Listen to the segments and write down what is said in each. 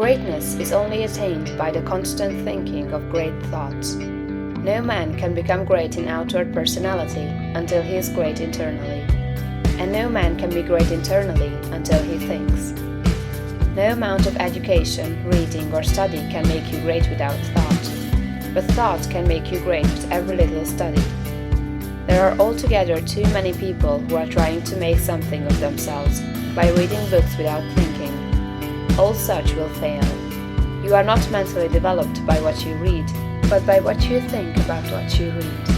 Greatness is only attained by the constant thinking of great thoughts. No man can become great in outward personality until he is great internally. And no man can be great internally until he thinks. No amount of education, reading, or study can make you great without thought. But thought can make you great with every little study. There are altogether too many people who are trying to make something of themselves by reading books without thinking. All such will fail. You are not mentally developed by what you read, but by what you think about what you read.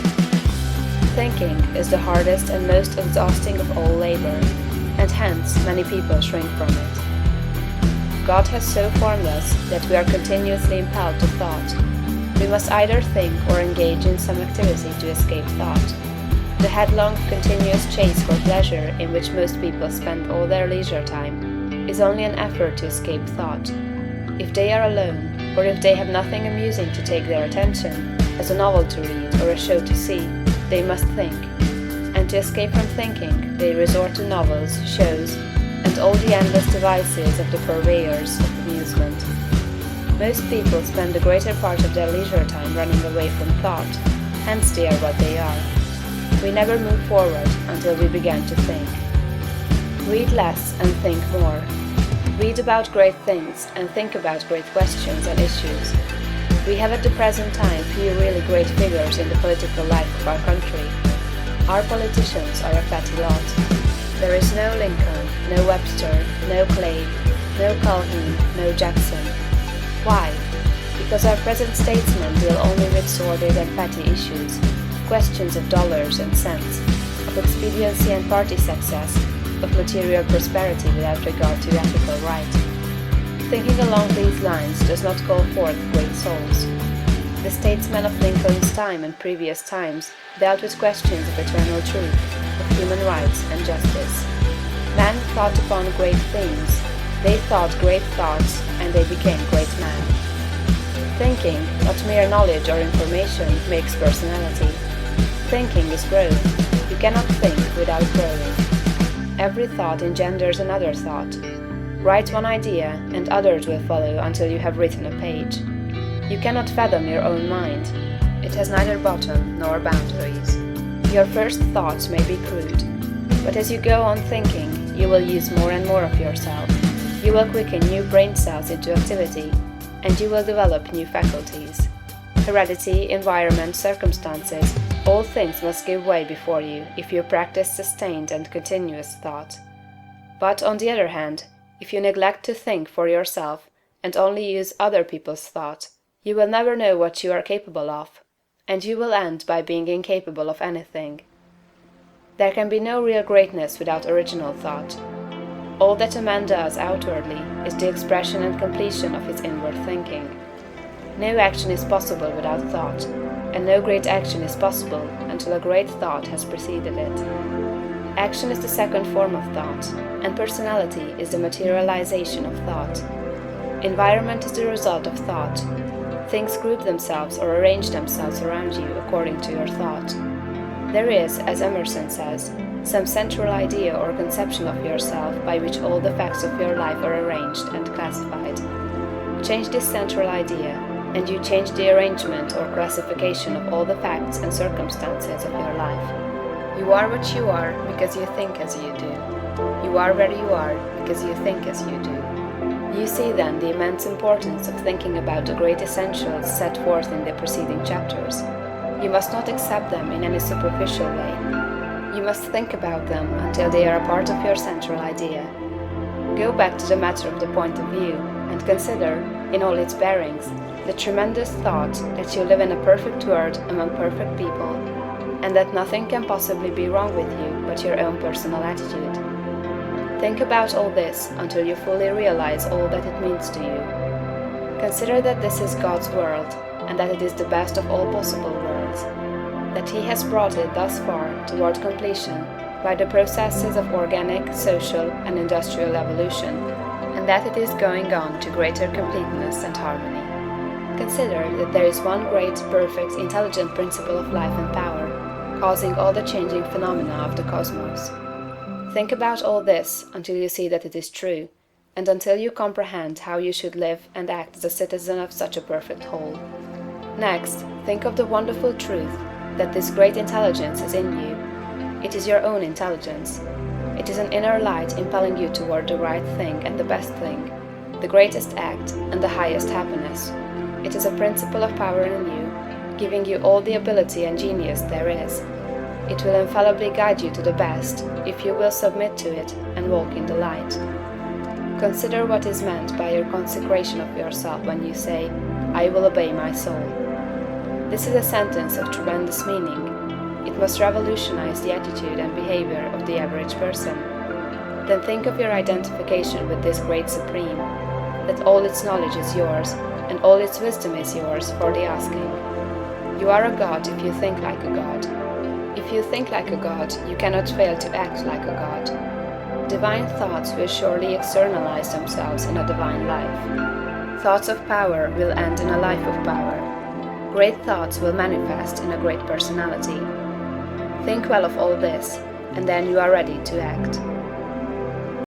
Thinking is the hardest and most exhausting of all labor, and hence many people shrink from it. God has so formed us that we are continuously impelled to thought. We must either think or engage in some activity to escape thought. The headlong, continuous chase for pleasure in which most people spend all their leisure time is only an effort to escape thought. If they are alone, or if they have nothing amusing to take their attention, as a novel to read or a show to see, they must think. And to escape from thinking, they resort to novels, shows, and all the endless devices of the purveyors of amusement. Most people spend the greater part of their leisure time running away from thought, hence they are what they are. We never move forward until we begin to think. Read less and think more. Read about great things and think about great questions and issues. We have at the present time few really great figures in the political life of our country. Our politicians are a petty lot. There is no Lincoln, no Webster, no Clay, no Calhoun, no Jackson. Why? Because our present statesmen deal only with sordid and petty issues, questions of dollars and cents, of expediency and party success, of material prosperity without regard to ethical right. Thinking along these lines does not call forth great souls. The statesmen of Lincoln's time and previous times dealt with questions of eternal truth, of human rights and justice. Men thought upon great things, they thought great thoughts, and they became great men. Thinking, not mere knowledge or information, makes personality. Thinking is growth. You cannot think without growing. Every thought engenders another thought. Write one idea, and others will follow until you have written a page. You cannot fathom your own mind. It has neither bottom nor boundaries. Your first thoughts may be crude, but as you go on thinking, you will use more and more of yourself. You will quicken new brain cells into activity, and you will develop new faculties. Heredity, environment, circumstances, all things must give way before you if you practice sustained and continuous thought. But on the other hand, if you neglect to think for yourself and only use other people's thought, you will never know what you are capable of, and you will end by being incapable of anything. There can be no real greatness without original thought. All that a man does outwardly is the expression and completion of his inward thinking. No action is possible without thought, and no great action is possible until a great thought has preceded it. Action is the second form of thought, and personality is the materialization of thought. Environment is the result of thought. Things group themselves or arrange themselves around you according to your thought. There is, as Emerson says, some central idea or conception of yourself by which all the facts of your life are arranged and classified. Change this central idea, and you change the arrangement or classification of all the facts and circumstances of your life. You are what you are because you think as you do. You are where you are because you think as you do. You see then the immense importance of thinking about the great essentials set forth in the preceding chapters. You must not accept them in any superficial way. You must think about them until they are a part of your central idea. Go back to the matter of the point of view, and consider, in all its bearings, the tremendous thought that you live in a perfect world among perfect people, and that nothing can possibly be wrong with you but your own personal attitude. Think about all this until you fully realize all that it means to you. Consider that this is God's world, and that it is the best of all possible worlds, that He has brought it thus far toward completion by the processes of organic, social, and industrial evolution, and that it is going on to greater completeness and harmony. Consider that there is one great, perfect, intelligent principle of life and power, causing all the changing phenomena of the cosmos. Think about all this until you see that it is true, and until you comprehend how you should live and act as a citizen of such a perfect whole. Next, think of the wonderful truth that this great intelligence is in you. It is your own intelligence. It is an inner light impelling you toward the right thing and the best thing, the greatest act and the highest happiness. It is a principle of power in you, giving you all the ability and genius there is. It will infallibly guide you to the best, if you will submit to it and walk in the light. Consider what is meant by your consecration of yourself when you say, "I will obey my soul." This is a sentence of tremendous meaning. It must revolutionize the attitude and behavior of the average person. Then think of your identification with this great Supreme, that all its knowledge is yours, and all its wisdom is yours for the asking. You are a god if you think like a god. If you think like a god, you cannot fail to act like a god. Divine thoughts will surely externalize themselves in a divine life. Thoughts of power will end in a life of power. Great thoughts will manifest in a great personality. Think well of all this, and then you are ready to act.